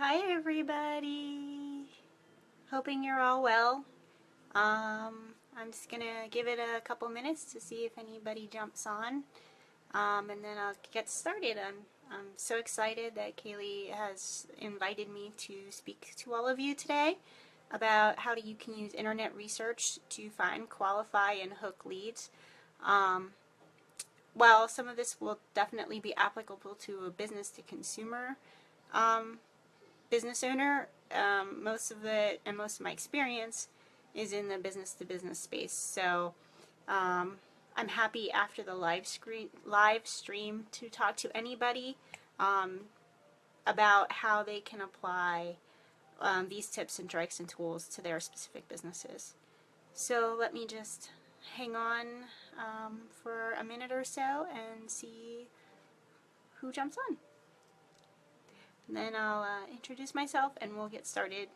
Hi everybody! Hoping you're all well. I'm just gonna give it a couple minutes to see if anybody jumps on, and then I'll get started. I'm so excited that Kaylee has invited me to speak to all of you today about how you can use internet research to find, qualify, and hook leads. Um, while some of this will definitely be applicable to a business to consumer um, business owner, most of it and most of my experience is in the business to business space. So um, I'm happy after the live stream to talk to anybody um, about how they can apply these tips and tricks and tools to their specific businesses. So let me just hang on for a minute or so and see who jumps on. And then I'll introduce myself and we'll get started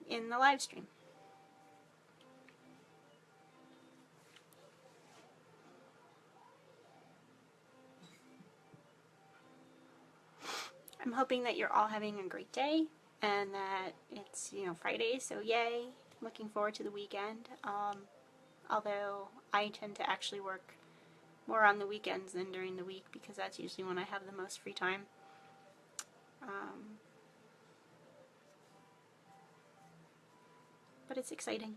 in the live stream. I'm hoping that you're all having a great day and that it's, Friday, so yay. Looking forward to the weekend. Although I tend to actually work more on the weekends than during the week because that's usually when I have the most free time. But it's exciting.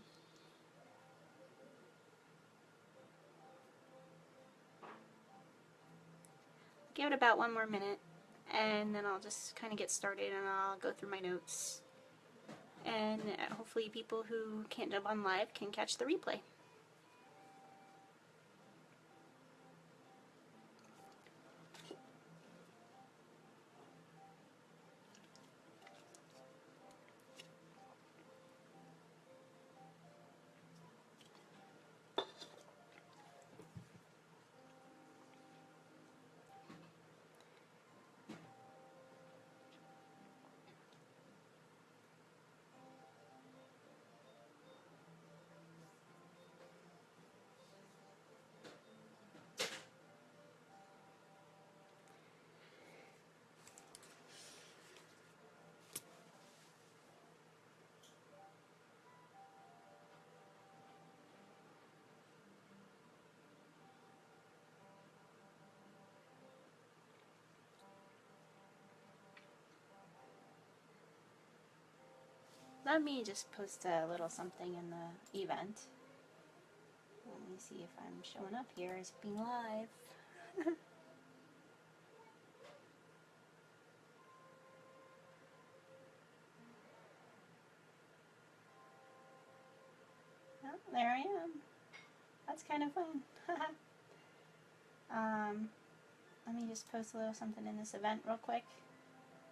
Give it about one more minute and then I'll just kind of get started and I'll go through my notes. And hopefully people who can't jump on live can catch the replay. Let me just post a little something in the event. Let me see if I'm showing up here as being live. Oh, there I am. That's kind of fun. Let me just post a little something in this event real quick.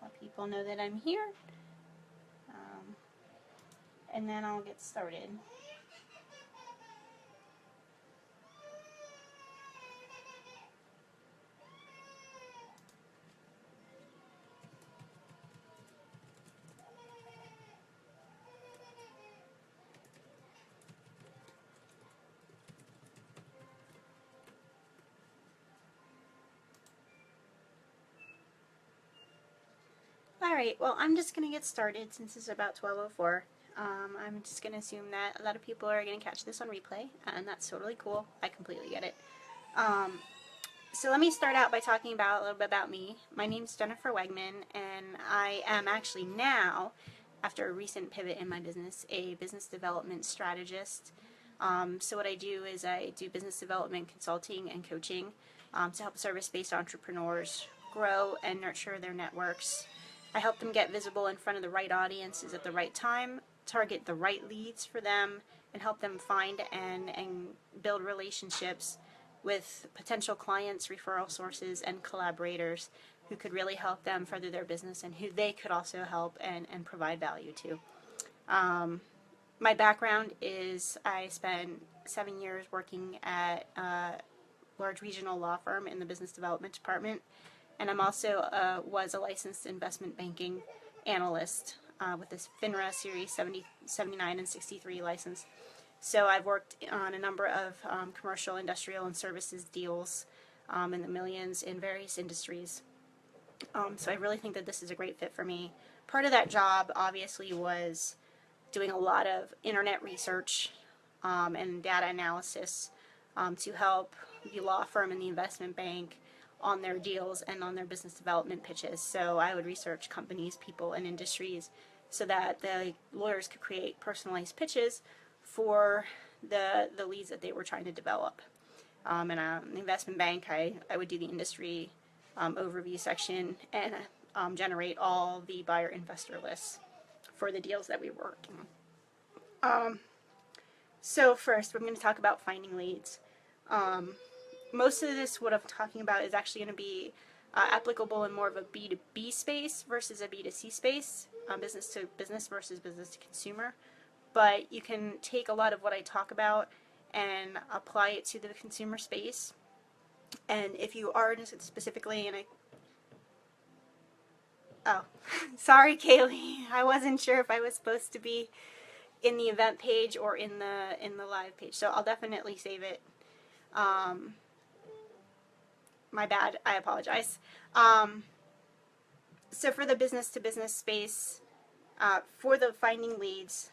Let people know that I'm here. And then I'll get started. Alright, well I'm just going to get started since it's about 12:04. I'm just going to assume that a lot of people are going to catch this on replay, and that's totally cool. I completely get it. So let me start out by talking about a little bit about me. My name's Jennifer Wegman, and I am actually now, after a recent pivot in my business, a business development strategist. So what I do is I do business development consulting and coaching to help service-based entrepreneurs grow and nurture their networks. I help them get visible in front of the right audiences at the right time, target the right leads for them, and help them find and build relationships with potential clients, referral sources, and collaborators who could really help them further their business and who they could also help and provide value to. My background is I spent 7 years working at a large regional law firm in the business development department, and I'm also was a licensed investment banking analyst with this FINRA Series 70, 79 and 63 license. So I've worked on a number of commercial, industrial, and services deals in the millions in various industries. So I really think that this is a great fit for me. Part of that job obviously was doing a lot of internet research and data analysis to help the law firm and the investment bank on their deals and on their business development pitches. So I would research companies, people, and industries so that the lawyers could create personalized pitches for the leads that they were trying to develop. In an investment bank, I would do the industry overview section and generate all the buyer investor lists for the deals that we were working on. So first, we're going to talk about finding leads. Most of this, what I'm talking about, is actually going to be applicable in more of a B2B space versus a B2C space, business to business versus business to consumer. But you can take a lot of what I talk about and apply it to the consumer space. And if you are specifically in a oh, sorry, Kaylee, I wasn't sure if I was supposed to be in the event page or in the live page, so I'll definitely save it. My bad, I apologize. So for the business to business space, for the finding leads,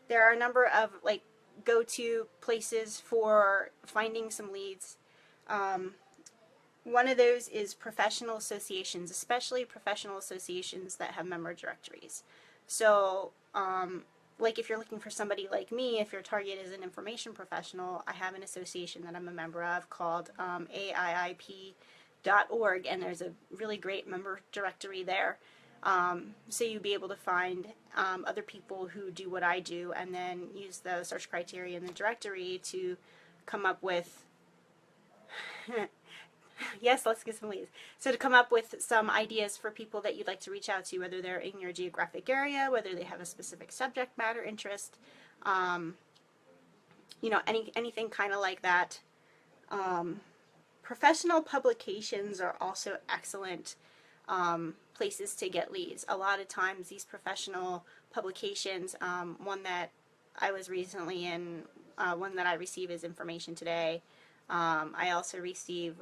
there are a number of like go-to places for finding some leads. One of those is professional associations, especially professional associations that have member directories. So, like if you're looking for somebody like me, if your target is an information professional, I have an association that I'm a member of called AIIP.org, and there's a really great member directory there. So you'll be able to find other people who do what I do, and then use the search criteria in the directory to come up with yes, let's get some leads. So to come up with some ideas for people that you'd like to reach out to, whether they're in your geographic area, whether they have a specific subject matter interest, anything kind of like that. Professional publications are also excellent places to get leads. A lot of times these professional publications, one that I was recently in, one that I receive is Information Today. I also receive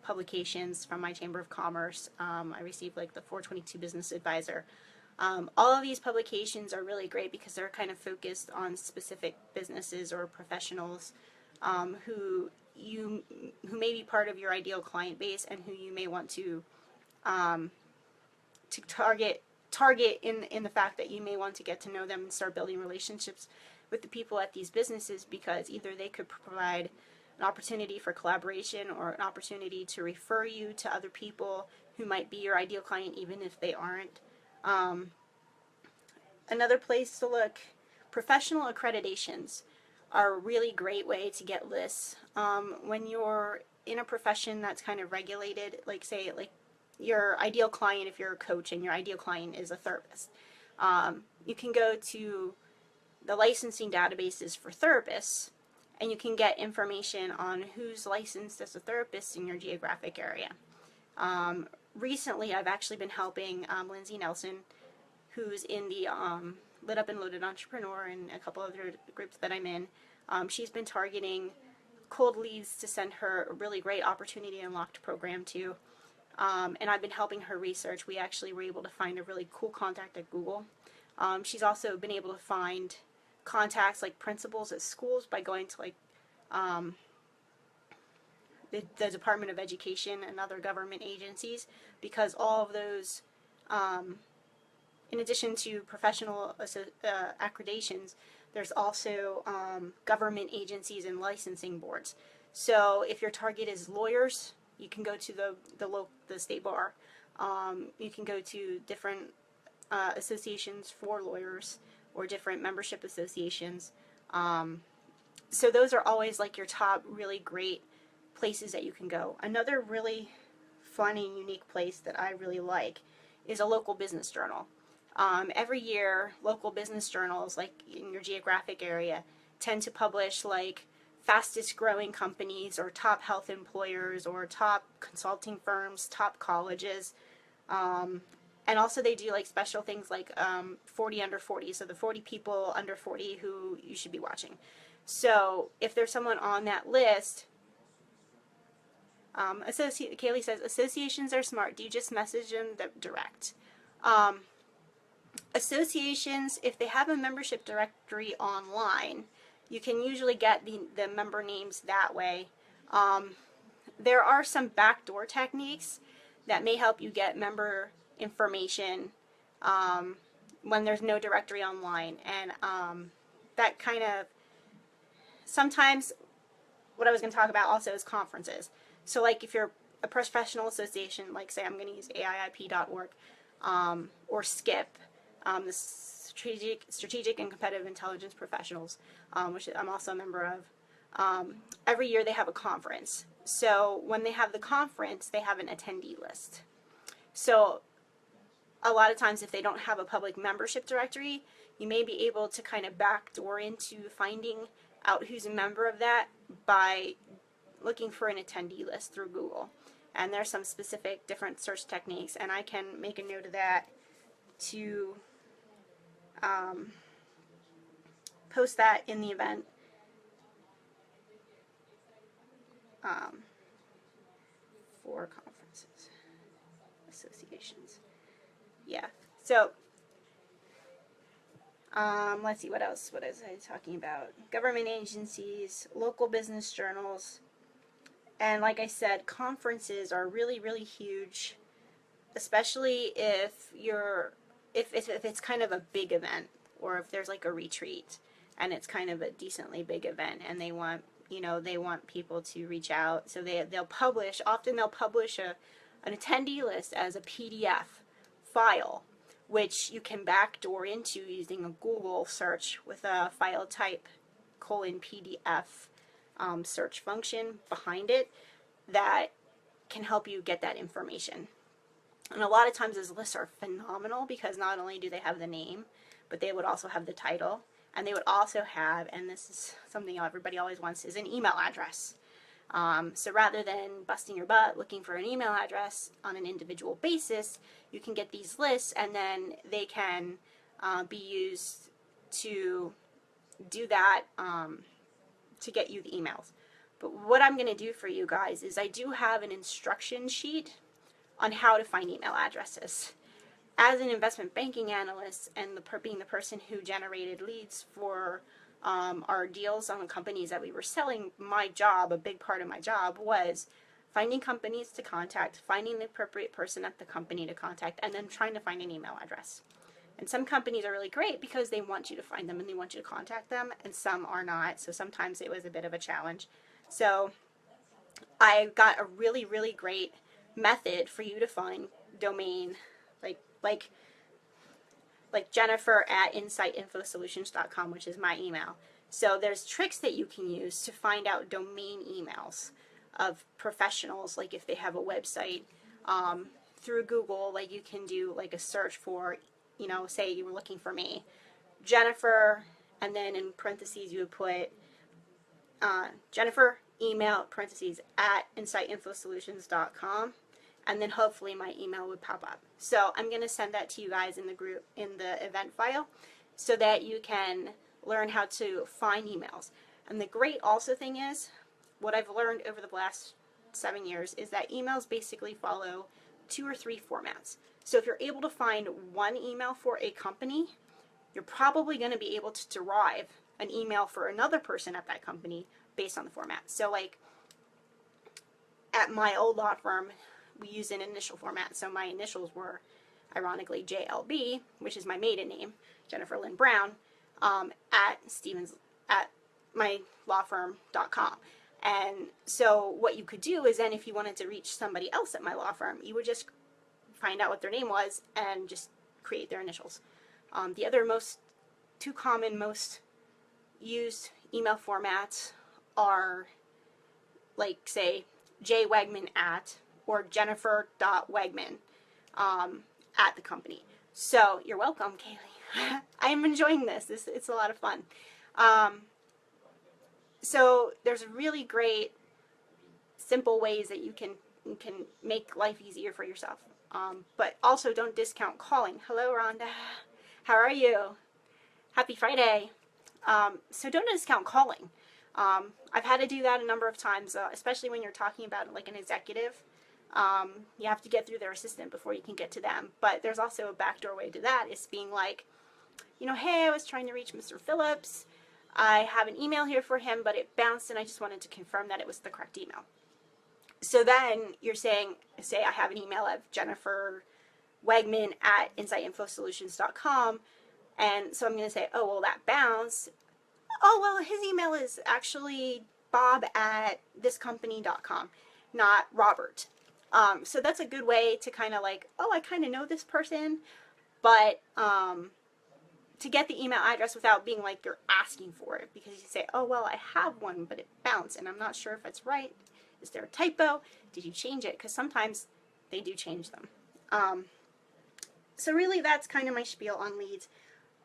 publications from my Chamber of Commerce. I receive like the 422 Business Advisor. All of these publications are really great because they're kind of focused on specific businesses or professionals who may be part of your ideal client base and who you may want to target in the fact that you may want to get to know them and start building relationships with the people at these businesses, because either they could provide an opportunity for collaboration or an opportunity to refer you to other people who might be your ideal client even if they aren't. Another place to look, professional accreditations are a really great way to get lists. When you're in a profession that's kind of regulated, like say like your ideal client, if you're a coach and your ideal client is a therapist, you can go to the licensing databases for therapists, and you can get information on who's licensed as a therapist in your geographic area. Recently, I've actually been helping Lindsay Nelson, who's in the Lit Up and Loaded Entrepreneur and a couple other groups that I'm in. She's been targeting cold leads to send her a really great Opportunity Unlocked program to. And I've been helping her research. We actually were able to find a really cool contact at Google. She's also been able to find contacts like principals at schools by going to like the Department of Education and other government agencies, because all of those, in addition to professional accreditations, there's also government agencies and licensing boards. So if your target is lawyers, you can go to the state bar. You can go to different associations for lawyers or different membership associations. So those are always like your top really great places that you can go. Another really fun and unique place that I really like is a local business journal. Every year, local business journals, like in your geographic area, tend to publish like fastest growing companies or top health employers or top consulting firms, top colleges. And also they do like special things like 40 under 40, so the 40 people under 40 who you should be watching. So if there's someone on that list Kaylee says, associations are smart. Do you just message them direct? Um, Associations, if they have a membership directory online, you can usually get the member names that way. There are some backdoor techniques that may help you get member information when there's no directory online. And that kind of, sometimes what I was going to talk about also is conferences. So like if you're a professional association, like say I'm going to use AIIP.org or SCIP, the Strategic and Competitive Intelligence Professionals, which I'm also a member of. Every year they have a conference. So when they have the conference, they have an attendee list. So a lot of times if they don't have a public membership directory, you may be able to kind of backdoor into finding out who's a member of that by looking for an attendee list through Google. And there's some specific different search techniques, and I can make a note of that to post that in the event. For conferences, associations. Yeah. So, let's see, what else? What is I talking about? Government agencies, local business journals, and like I said, conferences are really, really huge, especially if it's kind of a big event, or if there's like a retreat and it's kind of a decently big event, and they want people to reach out. So they'll publish an attendee list as a PDF file, which you can backdoor into using a Google search with a file type :PDF search function behind it that can help you get that information. And a lot of times those lists are phenomenal because not only do they have the name, but they would also have the title. And they would also have, and this is something everybody always wants, is an email address. So rather than busting your butt looking for an email address on an individual basis, you can get these lists, and then they can be used to do that, to get you the emails. But what I'm going to do for you guys is I do have an instruction sheet on how to find email addresses. As an investment banking analyst and being the person who generated leads for our deals on companies that we were selling, a big part of my job was finding companies to contact, finding the appropriate person at the company to contact, and then trying to find an email address. And some companies are really great because they want you to find them and they want you to contact them, and some are not. So sometimes it was a bit of a challenge. So I got a really, really great method for you to find domain, like Jennifer at insightinfosolutions.com, which is my email. So there's tricks that you can use to find out domain emails of professionals, like if they have a website, through Google. Like you can do like a search for, say you were looking for me, Jennifer, and then in parentheses you would put Jennifer email parentheses at insightinfosolutions.com. And then hopefully my email would pop up. So I'm going to send that to you guys in the group, in the event file, so that you can learn how to find emails. And the great also thing is, what I've learned over the last 7 years is that emails basically follow 2 or 3 formats. So if you're able to find one email for a company, you're probably going to be able to derive an email for another person at that company based on the format. So like at my old law firm, we used an initial format. So my initials were, ironically, JLB, which is my maiden name, Jennifer Lynn Brown, at mylawfirm.com. And so what you could do is then if you wanted to reach somebody else at my law firm, you would just find out what their name was and just create their initials. The other two common, most used email formats are like, say, jwegman at, or jennifer.wegman at the company. So you're welcome, Kaylee. I'm enjoying this. It's a lot of fun. So there's really great, simple ways that you can make life easier for yourself. But also don't discount calling. Hello, Rhonda. How are you? Happy Friday. So don't discount calling. I've had to do that a number of times, especially when you're talking about like an executive. You have to get through their assistant before you can get to them. But there's also a backdoor way to that, is being like, hey, I was trying to reach Mr. Phillips. I have an email here for him, but it bounced, and I just wanted to confirm that it was the correct email. So then you're saying, say I have an email of Jennifer Wegman at insightinfosolutions.com, and so I'm going to say, oh, well, that bounced. Oh, well, his email is actually bob at thiscompany.com, not Robert. So that's a good way to kind of like, oh, I kind of know this person, but to get the email address without being like you're asking for it, because you say, oh, well, I have one, but it bounced, and I'm not sure if it's right. Is there a typo? Did you change it? Because sometimes they do change them. So really, that's kind of my spiel on leads.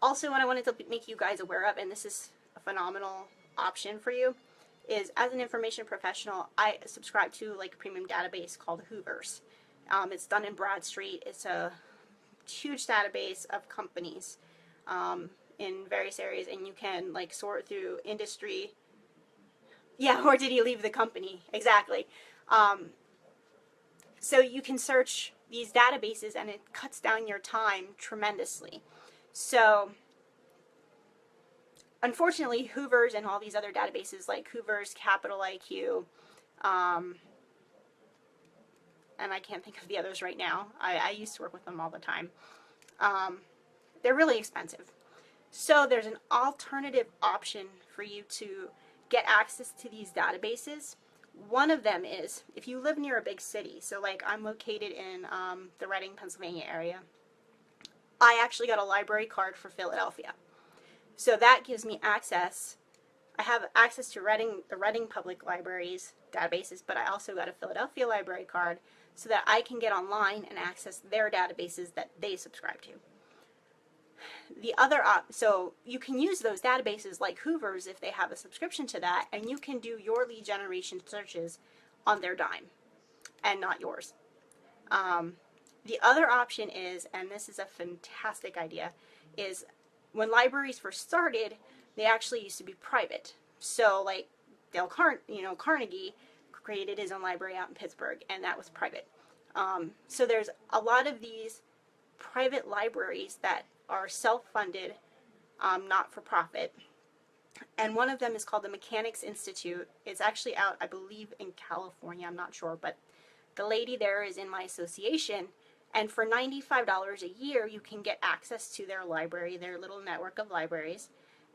Also, what I wanted to make you guys aware of, and this is a phenomenal option for you, is as an information professional, I subscribe to like a premium database called Hoovers. It's done in Bradstreet. It's a huge database of companies in various areas, and you can like sort through industry. Yeah, or did he leave the company? Exactly. So you can search these databases, and it cuts down your time tremendously. So unfortunately, Hoovers and all these other databases like Hoovers, Capital IQ, and I can't think of the others right now. I used to work with them all the time. They're really expensive. So there's an alternative option for you to get access to these databases. One of them is if you live near a big city. So like I'm located in the Reading, Pennsylvania area. I actually got a library card for Philadelphia. So that gives me access. I have access to the Reading Public Libraries databases, but I also got a Philadelphia library card so that I can get online and access their databases that they subscribe to. So you can use those databases like Hoovers if they have a subscription to that, and you can do your lead generation searches on their dime and not yours. The other option is, and this is a fantastic idea, is when libraries first started, they actually used to be private. So like Carnegie created his own library out in Pittsburgh, and that was private. So there's a lot of these private libraries that are self-funded, not-for-profit. And one of them is called the Mechanics Institute. It's actually out, I believe, in California. I'm not sure, but the lady there is in my association. And for $95 a year, you can get access to their library, their little network of libraries,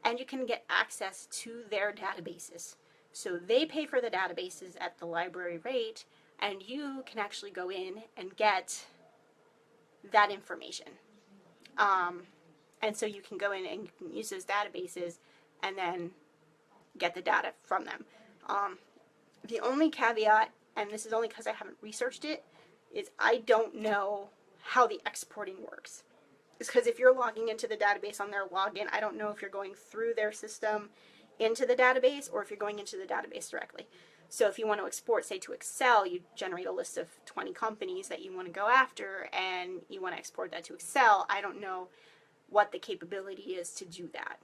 and you can get access to their databases. So they pay for the databases at the library rate, and you can actually go in and get that information. And so you can go in and you can use those databases and then get the data from them. The only caveat, and this is only because I haven't researched it, is I don't know how the exporting works. It's because if you're logging into the database on their login, I don't know if you're going through their system into the database or if you're going into the database directly. So if you want to export, say, to Excel, you generate a list of 20 companies that you want to go after, and you want to export that to Excel. I don't know what the capability is to do that.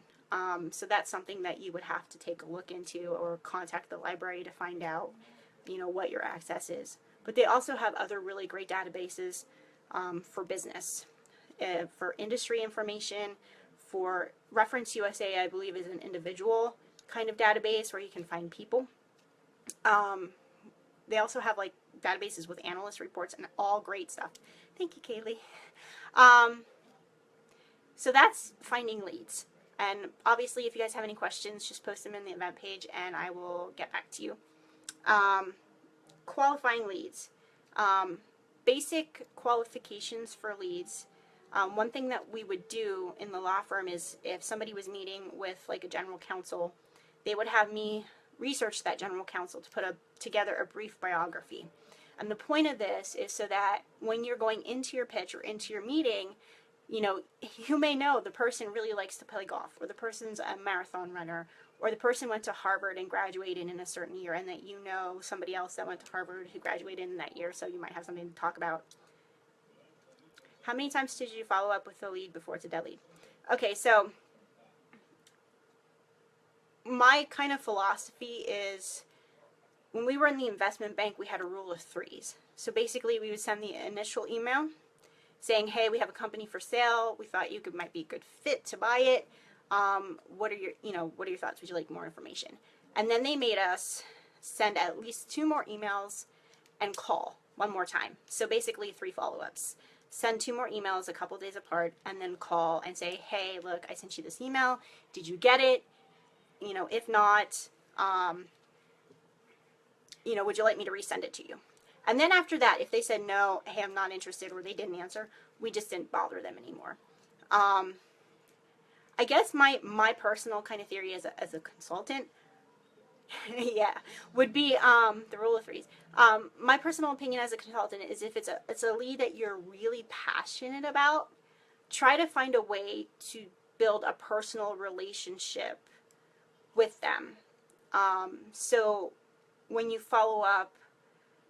So that's something that you would have to take a look into or contact the library to find out, what your access is. But they also have other really great databases for business, for industry information, for Reference USA, I believe, is an individual kind of database where you can find people. They also have like databases with analyst reports and all great stuff. Thank you, Kaylee. So that's finding leads. And obviously, if you guys have any questions, just post them in the event page and I will get back to you. Qualifying leads. Basic qualifications for leads. One thing that we would do in the law firm is if somebody was meeting with like a general counsel, they would have me research that general counsel to put together a brief biography. And the point of this is so that when you're going into your pitch or into your meeting, you may know the person really likes to play golf, or the person's a marathon runner, or the person went to Harvard and graduated in a certain year, and that somebody else that went to Harvard who graduated in that year, so you might have something to talk about. How many times did you follow up with the lead before it's a dead lead? Okay, so my kind of philosophy is, when we were in the investment bank, we had a rule of threes. So basically, we would send the initial email saying, hey, we have a company for sale. We thought you might be a good fit to buy it. What are your thoughts? Would you like more information? And then they made us send at least 2 more emails and call one more time. So basically 3 follow-ups. Send 2 more emails a couple days apart, and then call and say, hey, look, I sent you this email. Did you get it? If not, would you like me to resend it to you? And then after that, if they said no, hey, I'm not interested, or they didn't answer, we just didn't bother them anymore. I guess my personal kind of theory as a consultant, yeah, would be the rule of threes. My personal opinion as a consultant is, if it's a lead that you're really passionate about, try to find a way to build a personal relationship with them. So when you follow up,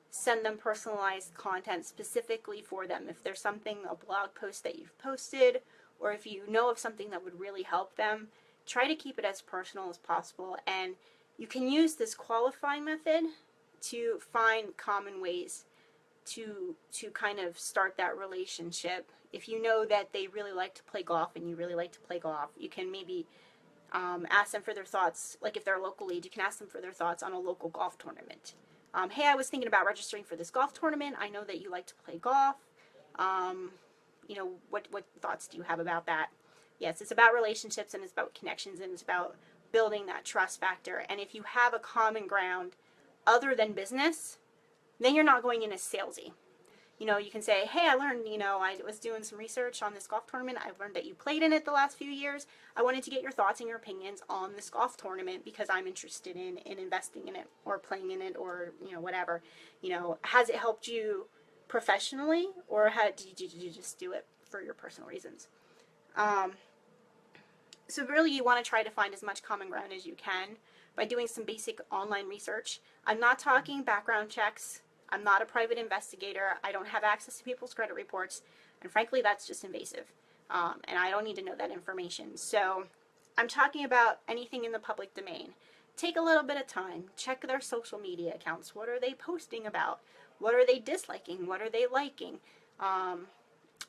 send them personalized content specifically for them. If there's something, a blog post that you've posted, or if you know of something that would really help them, try to keep it as personal as possible. And you can use this qualifying method to find common ways to kind of start that relationship. If you know that they really like to play golf and you really like to play golf, you can maybe ask them for their thoughts. Like if they're a local lead, you can ask them for their thoughts on a local golf tournament. Hey, I was thinking about registering for this golf tournament. I know that you like to play golf. What thoughts do you have about that? Yes, it's about relationships, and it's about connections, and it's about building that trust factor. And if you have a common ground other than business, then you're not going in as salesy. You can say, hey, I learned, I was doing some research on this golf tournament. I learned that you played in it the last few years. I wanted to get your thoughts and your opinions on this golf tournament because I'm interested in investing in it or playing in it, or, whatever. Has it helped you professionally, or did you just do it for your personal reasons? So really, you want to try to find as much common ground as you can by doing some basic online research. I'm not talking background checks. I'm not a private investigator. I don't have access to people's credit reports. And frankly, that's just invasive. And I don't need to know that information. So I'm talking about anything in the public domain. Take a little bit of time. Check their social media accounts. What are they posting about? What are they disliking? What are they liking?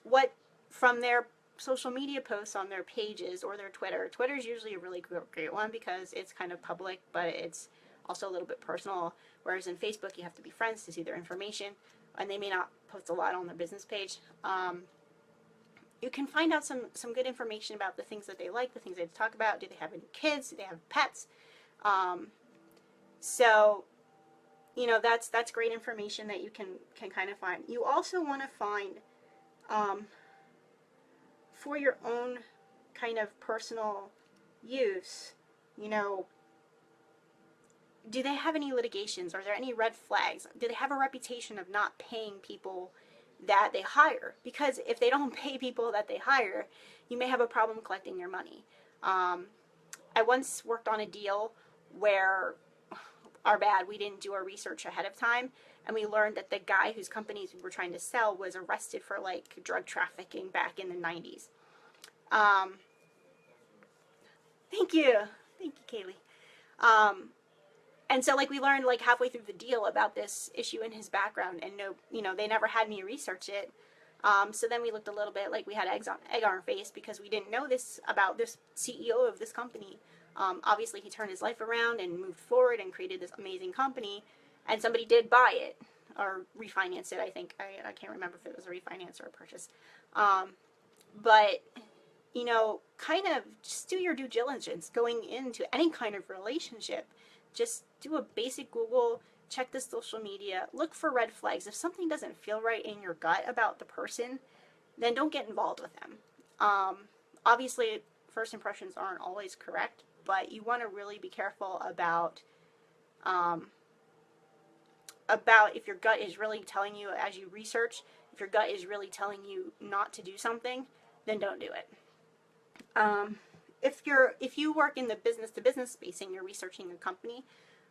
What from their social media posts on their pages or their Twitter. Twitter is usually a really great one because it's kind of public, but it's also a little bit personal. Whereas in Facebook, you have to be friends to see their information, and they may not post a lot on their business page. You can find out some good information about the things that they like, the things they talk about. Do they have any kids? Do they have pets? So, that's great information that you can kind of find. You also want to find, for your own kind of personal use, do they have any litigations? Are there any red flags? Do they have a reputation of not paying people that they hire? Because if they don't pay people that they hire, you may have a problem collecting your money. I once worked on a deal where, we didn't do our research ahead of time, and we learned that the guy whose companies we were trying to sell was arrested for drug trafficking back in the 90s. Thank you, Kaylee. And so we learned halfway through the deal about this issue in his background, and they never had me research it. So then we looked a little bit like we had egg on our face because we didn't know this about this CEO of this company. Obviously, he turned his life around and moved forward and created this amazing company, and somebody did buy it or refinance it, I think. I can't remember if it was a refinance or a purchase. But, kind of just do your due diligence going into any kind of relationship. Just do a basic Google, check the social media, look for red flags. If something doesn't feel right in your gut about the person, then don't get involved with them. Obviously, first impressions aren't always correct, but you want to really be careful about if your gut is really telling you as you research, if your gut is really telling you not to do something, then don't do it. If you work in the business-to-business space and you're researching a company,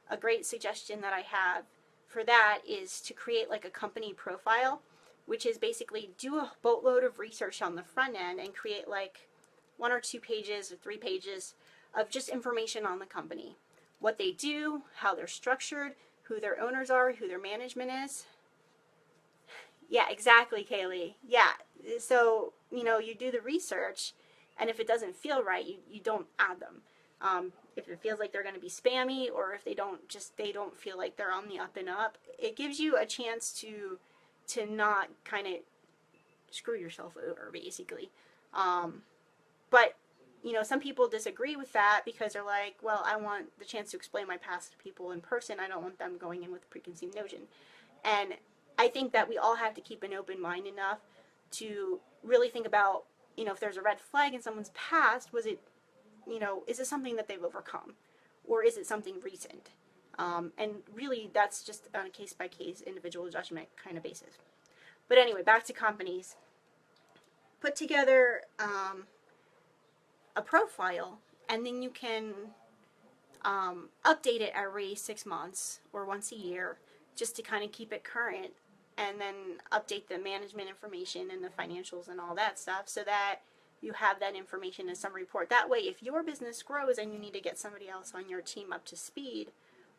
a great suggestion that I have for that is to create a company profile, which is basically do a boatload of research on the front end and create 1 or 2 pages or 3 pages of just information on the company, what they do, how they're structured, who their owners are, who their management is. Yeah, exactly, Kaylee. Yeah. So, you do the research, and if it doesn't feel right, you don't add them. If it feels like they're going to be spammy, or if they don't feel like they're on the up and up, it gives you a chance to not kind of screw yourself over, basically. But some people disagree with that because they're like, well, I want the chance to explain my past to people in person. I don't want them going in with a preconceived notion. And I think that we all have to keep an open mind enough to really think about, if there's a red flag in someone's past, is it something that they've overcome? Or is it something recent? And really, that's just on a case-by-case, individual judgment kind of basis. But anyway, back to companies. Put together a profile, and then you can update it every 6 months or once a year, just to kind of keep it current, and then update the management information and the financials and all that stuff, so that you have that information in some report. That way, if your business grows and you need to get somebody else on your team up to speed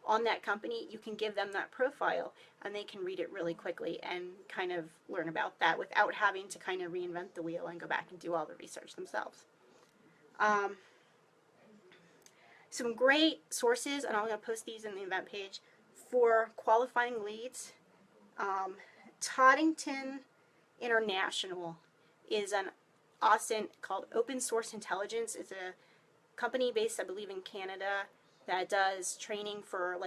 on that company, you can give them that profile, and they can read it really quickly and kind of learn about that without having to kind of reinvent the wheel and go back and do all the research themselves. Some great sources, and I'm going to post these in the event page, for qualifying leads. Toddington International is an Austin called Open Source Intelligence. It's a company based, I believe, in Canada that does training for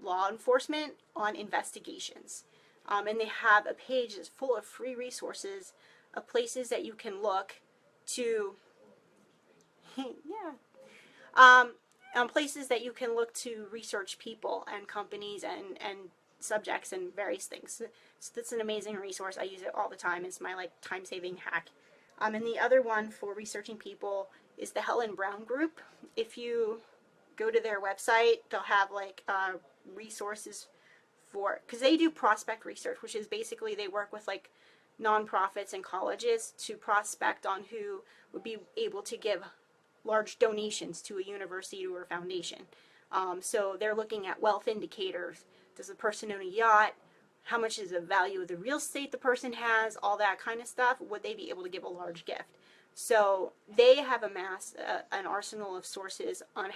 law enforcement on investigations. And they have a page that's full of free resources of places that you can look to, places that you can look to research people and companies and subjects and various things. So that's an amazing resource. I use it all the time. It's my time-saving hack. And the other one for researching people is the Helen Brown Group. If you go to their website, they'll have resources because they do prospect research, which is basically they work with nonprofits and colleges to prospect on who would be able to give large donations to a university or a foundation. So they're looking at wealth indicators. Does the person own a yacht? How much is the value of the real estate the person has? All that kind of stuff. Would they be able to give a large gift? So they have amassed an arsenal of sources on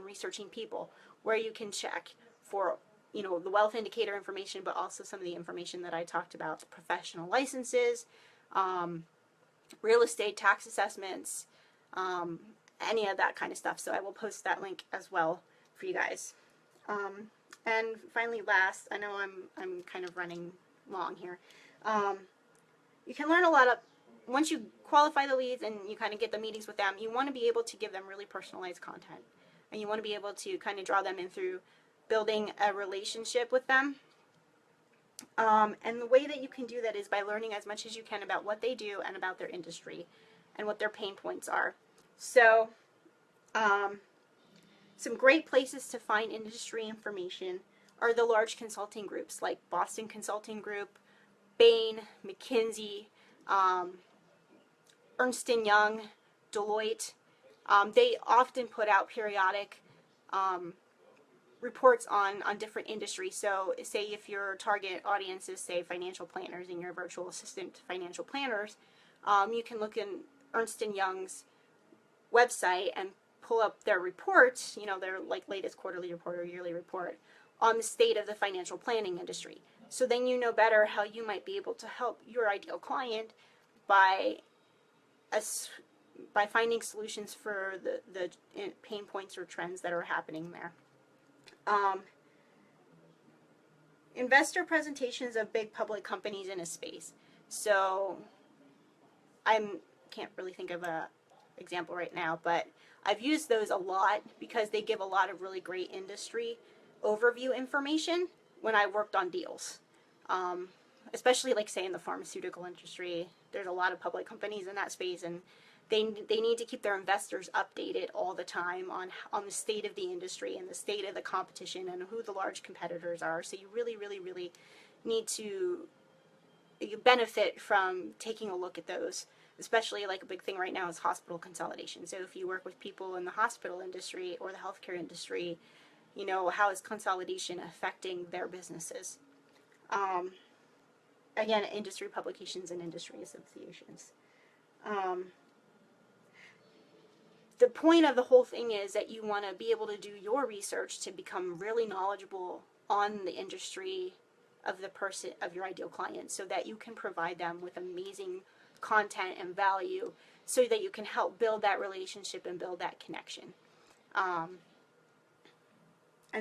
researching people, where you can check for the wealth indicator information, but also some of the information that I talked about: professional licenses, real estate tax assessments, any of that kind of stuff. So I will post that link as well for you guys. And finally, last, I know I'm kind of running long here. You can learn a lot once you qualify the leads and you kind of get the meetings with them. You want to be able to give them really personalized content, and you want to be able to kind of draw them in through building a relationship with them. And the way that you can do that is by learning as much as you can about what they do and about their industry and what their pain points are. So some great places to find industry information are the large consulting groups like Boston Consulting Group, Bain, McKinsey, Ernst & Young, Deloitte. They often put out periodic reports on different industries. So say if your target audience is, say, financial planners and your virtual assistant financial planners, you can look in Ernst & Young's website and pull up their reports, their latest quarterly report or yearly report on the state of the financial planning industry. So then you know better how you might be able to help your ideal client by finding solutions for the pain points or trends that are happening there. Investor presentations of big public companies in a space. So I can't really think of a example right now, but I've used those a lot because they give a lot of really great industry overview information when I worked on deals. Especially say in the pharmaceutical industry, there's a lot of public companies in that space, and they need to keep their investors updated all the time on the state of the industry and the state of the competition and who the large competitors are. So you really, really, really need to benefit from taking a look at those especially like a big thing right now is hospital consolidation. So if you work with people in the hospital industry or the healthcare industry, you know, how is consolidation affecting their businesses? Um, Again, industry publications and industry associations. Um, the point of the whole thing is that you want to be able to do your research to become really knowledgeable on the industry of the person, of your ideal client, so that you can provide them with amazing content and value, so that you can help build that relationship and build that connection. And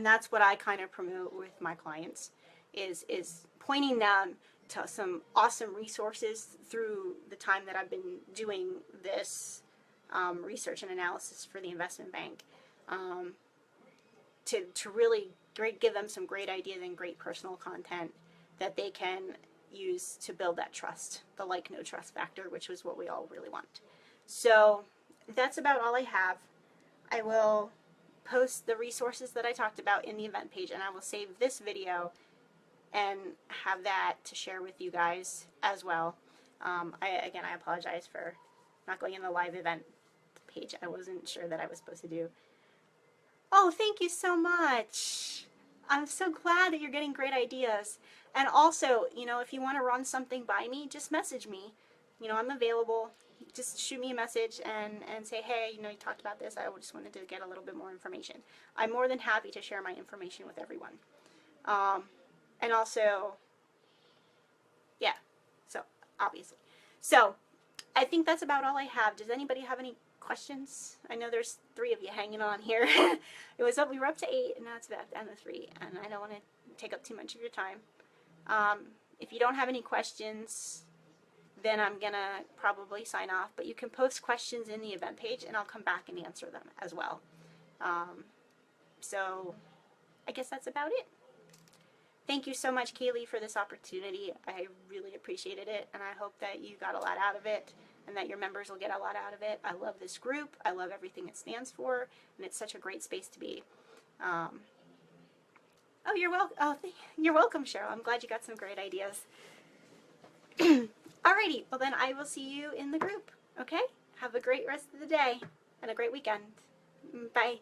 that's what I kind of promote with my clients, is pointing them to some awesome resources through the time that I've been doing this research and analysis for the investment bank, to really give them some great ideas and great personal content that they can use to build that trust, the like no trust factor, which was what we all really want. So that's about all I have. I will post the resources that I talked about in the event page, and I will save this video and have that to share with you guys as well. I apologize for not going in the live event page. I wasn't sure that I was supposed to do. Oh, thank you so much. I'm so glad that you're getting great ideas. And also, you know, if you want to run something by me, just message me. You know, I'm available. Just shoot me a message and say, hey, you know, you talked about this. I just wanted to get a little bit more information. I'm more than happy to share my information with everyone. And also, yeah, so obviously. So I think that's about all I have. Does anybody have any questions? I know there's 3 of you hanging on here. We were up to 8, and now it's about down to 3, and I don't want to take up too much of your time. If you don't have any questions, then I'm going to probably sign off, but you can post questions in the event page, and I'll come back and answer them as well. So I guess that's about it. Thank you so much, Kaylee, for this opportunity. I really appreciated it, and I hope that you got a lot out of it and that your members will get a lot out of it. I love this group. I love everything it stands for, and it's such a great space to be. Oh, you're welcome. Oh, you're welcome, Cheryl. I'm glad you got some great ideas. Alrighty, well then I will see you in the group, okay? Have a great rest of the day and a great weekend. Bye.